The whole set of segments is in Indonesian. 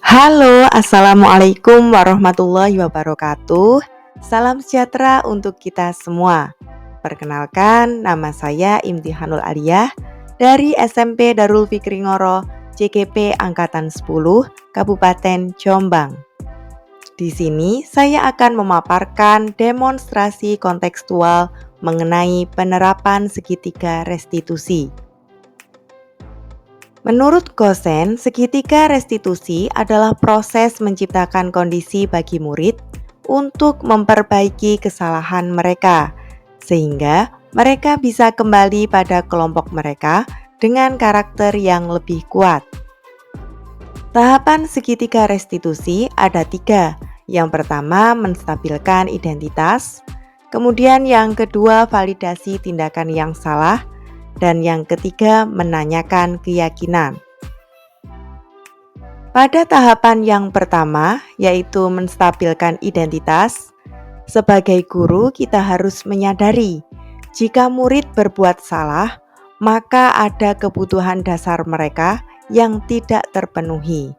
Halo, assalamualaikum warahmatullahi wabarakatuh. Salam sejahtera untuk kita semua. Perkenalkan, nama saya Imtihanul Aliyah dari SMP Darul Fikri Ngoro, CGP Angkatan 10, Kabupaten Jombang. Di sini saya akan memaparkan demonstrasi kontekstual mengenai penerapan segitiga restitusi. Menurut Gosen, segitiga restitusi adalah proses menciptakan kondisi bagi murid untuk memperbaiki kesalahan mereka, sehingga mereka bisa kembali pada kelompok mereka dengan karakter yang lebih kuat. Tahapan segitiga restitusi ada 3. Yang pertama, menstabilkan identitas. Kemudian yang kedua, validasi tindakan yang salah. Dan yang ketiga, menanyakan keyakinan. Pada tahapan yang pertama, yaitu menstabilkan identitas, sebagai guru kita harus menyadari jika murid berbuat salah, maka ada kebutuhan dasar mereka yang tidak terpenuhi.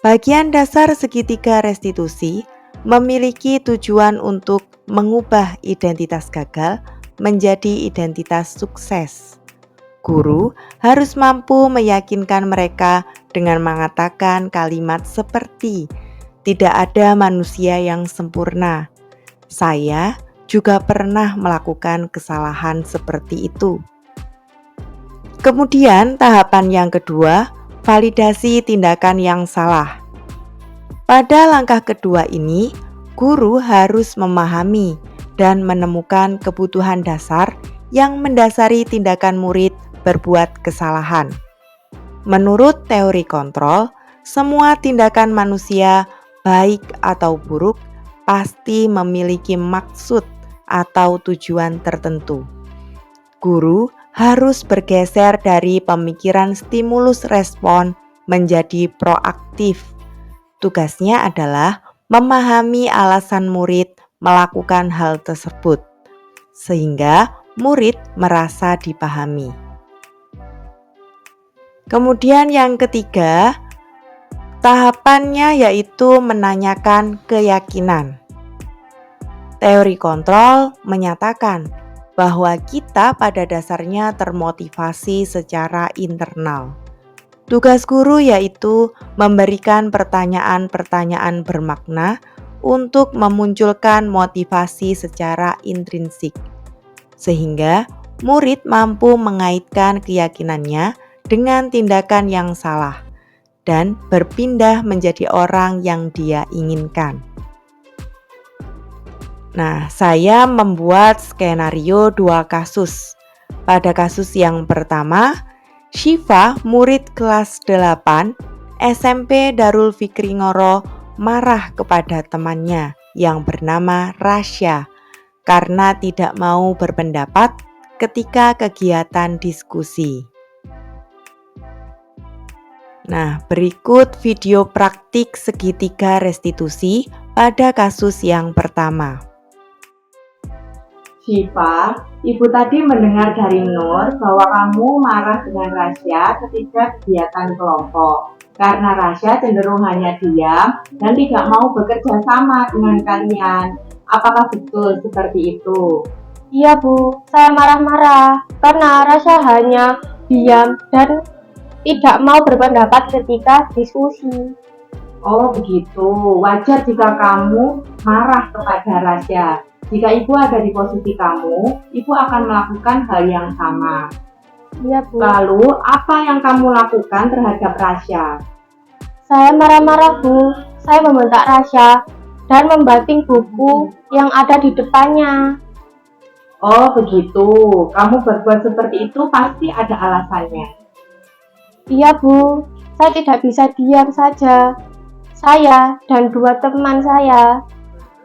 Bagian dasar segitiga restitusi memiliki tujuan untuk mengubah identitas gagal menjadi identitas sukses. Guru harus mampu meyakinkan mereka dengan mengatakan kalimat seperti, "Tidak ada manusia yang sempurna. Saya juga pernah melakukan kesalahan seperti itu." Kemudian tahapan yang kedua, validasi tindakan yang salah. Pada langkah kedua ini, guru harus memahami dan menemukan kebutuhan dasar yang mendasari tindakan murid berbuat kesalahan. Menurut teori kontrol, semua tindakan manusia, baik atau buruk, pasti memiliki maksud atau tujuan tertentu. Guru harus bergeser dari pemikiran stimulus respon menjadi proaktif. Tugasnya adalah memahami alasan murid melakukan hal tersebut, sehingga murid merasa dipahami. Kemudian yang ketiga, tahapannya yaitu menanyakan keyakinan. Teori kontrol menyatakan bahwa kita pada dasarnya termotivasi secara internal. Tugas guru yaitu memberikan pertanyaan-pertanyaan bermakna untuk memunculkan motivasi secara intrinsik, sehingga murid mampu mengaitkan keyakinannya dengan tindakan yang salah dan berpindah menjadi orang yang dia inginkan. Nah, saya membuat skenario 2 kasus. Pada kasus yang pertama, Syifa, murid kelas 8 SMP Darul Fikri Ngoro, marah kepada temannya yang bernama Rasya karena tidak mau berpendapat ketika kegiatan diskusi. Nah, berikut video praktik segitiga restitusi pada kasus yang pertama. Syifa, ibu tadi mendengar dari Nur bahwa kamu marah dengan Rasya ketika kegiatan kelompok. Karena Rasya cenderung hanya diam dan tidak mau bekerja sama dengan kalian. Apakah betul seperti itu? Iya Bu, saya marah-marah karena Rasya hanya diam dan tidak mau berpendapat ketika diskusi. Oh begitu, wajar jika kamu marah kepada Rasya. Jika ibu ada di posisi kamu, ibu akan melakukan hal yang sama. Iya Bu. Lalu, apa yang kamu lakukan terhadap Rasya? Saya marah-marah Bu, saya membentak Rasya dan membanting buku yang ada di depannya. Oh begitu, kamu berbuat seperti itu pasti ada alasannya. Iya Bu, saya tidak bisa diam saja. Saya dan 2 teman saya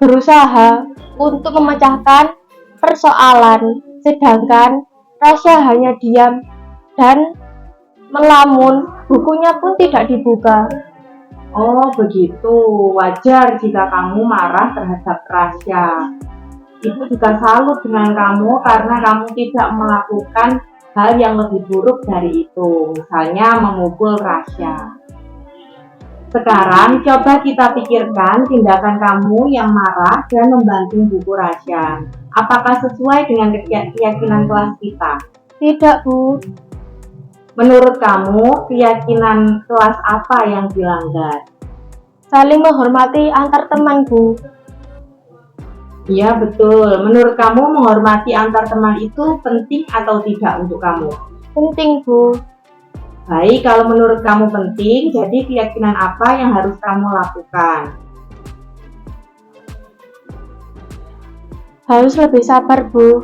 berusaha untuk memecahkan persoalan, sedangkan Rasya hanya diam dan melamun, bukunya pun tidak dibuka. Oh begitu, wajar jika kamu marah terhadap Rasya. Ibu juga salut dengan kamu karena kamu tidak melakukan hal yang lebih buruk dari itu, misalnya memukul Rasya. Sekarang coba kita pikirkan tindakan kamu yang marah dan membanting buku Rasya. Apakah sesuai dengan keyakinan kelas kita? Tidak, Bu. Menurut kamu, keyakinan kelas apa yang dilanggar? Saling menghormati antar teman, Bu. Iya, betul. Menurut kamu, menghormati antar teman itu penting atau tidak untuk kamu? Penting, Bu. Baik, kalau menurut kamu penting, jadi keyakinan apa yang harus kamu lakukan? Harus lebih sabar, Bu.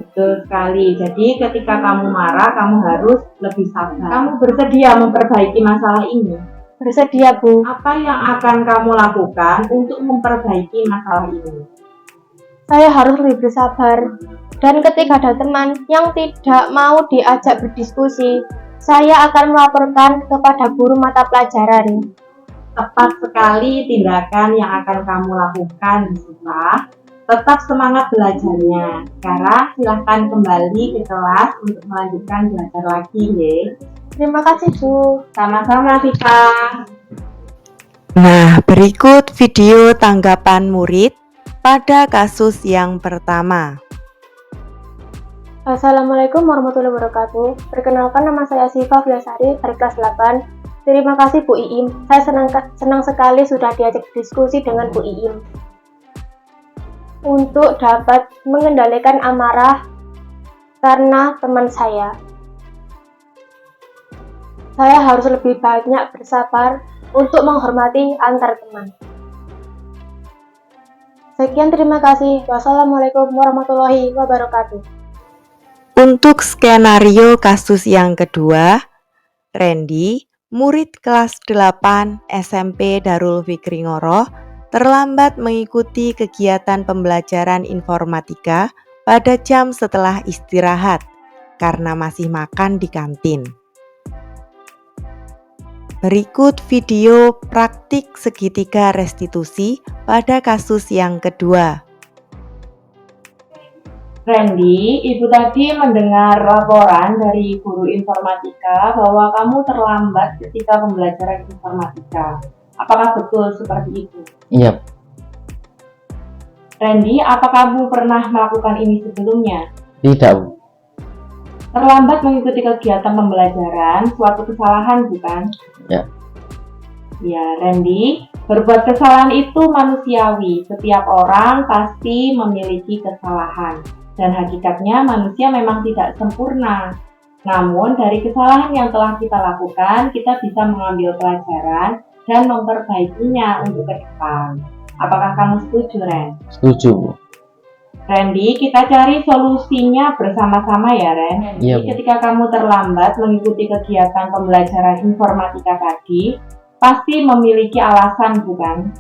Betul sekali. Jadi ketika kamu marah, kamu harus lebih sabar. Kamu bersedia memperbaiki masalah ini? Bersedia, Bu. Apa yang akan kamu lakukan untuk memperbaiki masalah ini? Saya harus lebih bersabar. Dan ketika ada teman yang tidak mau diajak berdiskusi, saya akan melaporkan kepada guru mata pelajaran. Tepat sekali tindakan yang akan kamu lakukan di sekolah. Tetap semangat belajarnya. Sekarang silahkan kembali ke kelas untuk melanjutkan belajar lagi, ya. Terima kasih, Bu. Sama-sama, Vika. Nah, berikut video tanggapan murid pada kasus yang pertama. Assalamualaikum warahmatullahi wabarakatuh. Perkenalkan, nama saya Siva Filasari dari kelas 8. Terima kasih Bu Iim. Saya senang sekali sudah diajak diskusi dengan Bu Iim. Untuk dapat mengendalikan amarah karena teman saya harus lebih banyak bersabar untuk menghormati antar teman. Sekian, terima kasih. Wassalamualaikum warahmatullahi wabarakatuh. Untuk skenario kasus yang kedua, Randy, murid kelas 8 SMP Darul Fikri Ngoro, terlambat mengikuti kegiatan pembelajaran informatika pada jam setelah istirahat karena masih makan di kantin. Berikut video praktik segitiga restitusi pada kasus yang kedua. Randy, Ibu tadi mendengar laporan dari guru informatika bahwa kamu terlambat ketika pembelajaran informatika. Apakah betul seperti itu? Iya. Randy, apa kamu pernah melakukan ini sebelumnya? Tidak, Bu. Terlambat mengikuti kegiatan pembelajaran suatu kesalahan, bukan? Ya. Ya, Randy, berbuat kesalahan itu manusiawi. Setiap orang pasti memiliki kesalahan. Dan hakikatnya manusia memang tidak sempurna. Namun dari kesalahan yang telah kita lakukan, kita bisa mengambil pelajaran dan memperbaikinya untuk ke depan. Apakah kamu setuju, Ren? Setuju, Bu. Randy, kita cari solusinya bersama-sama ya, Ren. Iya, Bu. Ketika kamu terlambat mengikuti kegiatan pembelajaran informatika tadi, pasti memiliki alasan, bukan?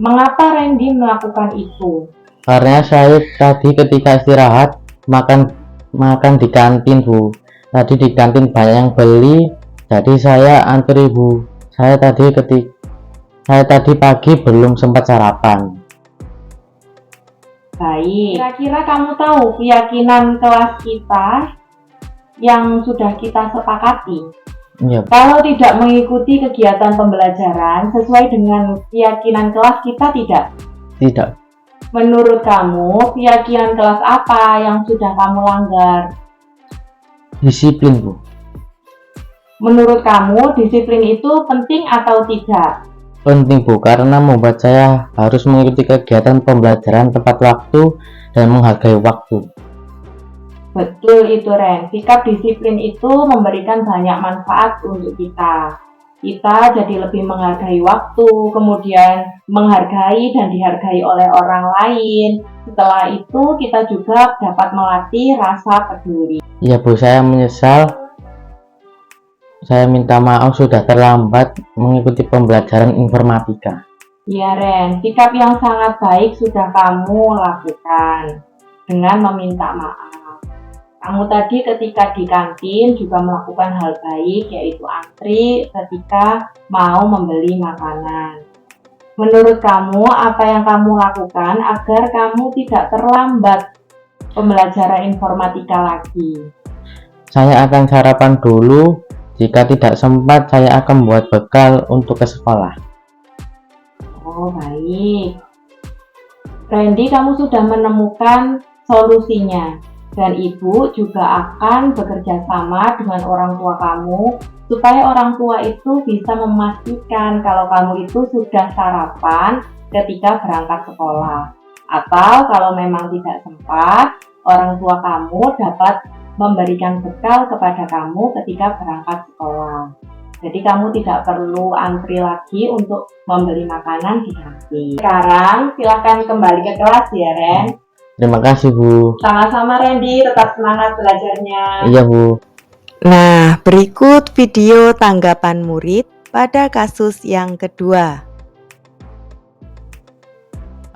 Mengapa Randy melakukan itu? Karena saya tadi ketika istirahat makan di kantin, Bu. Tadi di kantin banyak yang beli, jadi saya antri, Bu. Saya tadi pagi belum sempat sarapan. Baik, kira-kira kamu tahu keyakinan kelas kita yang sudah kita sepakati? Iya, Bu. Kalau tidak mengikuti kegiatan pembelajaran sesuai dengan keyakinan kelas kita, tidak? Tidak. Menurut kamu, keyakinan kelas apa yang sudah kamu langgar? Disiplin, Bu. Menurut kamu, disiplin itu penting atau tidak? Penting, Bu, karena membuat saya harus mengikuti kegiatan pembelajaran tepat waktu dan menghargai waktu. Betul itu, Ren. Sikap disiplin itu memberikan banyak manfaat untuk kita. Kita jadi lebih menghargai waktu, kemudian menghargai dan dihargai oleh orang lain. Setelah itu, kita juga dapat melatih rasa peduli. Iya, Bu, saya menyesal. Saya minta maaf sudah terlambat mengikuti pembelajaran informatika. Ya, Ren, sikap yang sangat baik sudah kamu lakukan dengan meminta maaf. Kamu tadi ketika di kantin juga melakukan hal baik, yaitu antri ketika mau membeli makanan. Menurut kamu, apa yang kamu lakukan agar kamu tidak terlambat pembelajaran informatika lagi? Saya akan sarapan dulu Jika tidak sempat, saya akan membuat bekal untuk ke sekolah. Oh, baik. Randy, kamu sudah menemukan solusinya. Dan ibu juga akan bekerja sama dengan orang tua kamu supaya orang tua itu bisa memastikan kalau kamu itu sudah sarapan ketika berangkat sekolah. Atau kalau memang tidak sempat, orang tua kamu dapat memberikan bekal kepada kamu ketika berangkat sekolah. Jadi kamu tidak perlu antri lagi untuk membeli makanan di kantin. Sekarang silakan kembali ke kelas ya, Ren. Terima kasih, Bu. Sama-sama Randy, tetap semangat belajarnya. Iya, Bu. Nah, berikut video tanggapan murid pada kasus yang kedua.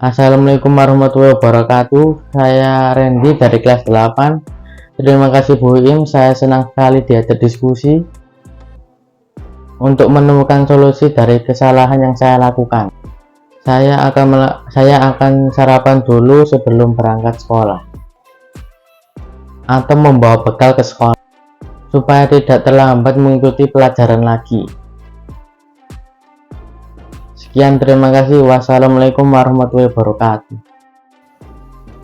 Assalamualaikum warahmatullahi wabarakatuh. Saya Randy dari kelas 8. Terima kasih Bu Im, saya senang sekali diajak diskusi untuk menemukan solusi dari kesalahan yang saya lakukan. Saya akan sarapan dulu sebelum berangkat sekolah atau membawa bekal ke sekolah supaya tidak terlambat mengikuti pelajaran lagi. Sekian, terima kasih. Wassalamualaikum warahmatullahi wabarakatuh.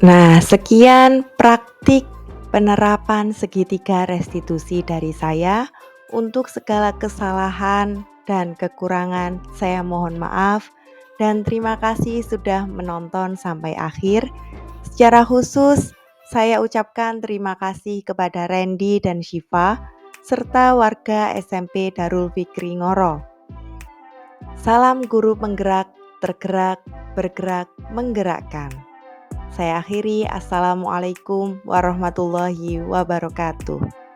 Nah, sekian praktik penerapan segitiga restitusi dari saya. Untuk segala kesalahan dan kekurangan, saya mohon maaf dan terima kasih sudah menonton sampai akhir. Secara khusus, saya ucapkan terima kasih kepada Randy dan Syifa, serta warga SMP Darul Fikri Ngoro. Salam guru penggerak, tergerak, bergerak, menggerakkan. Saya akhiri, Assalamualaikum warahmatullahi wabarakatuh.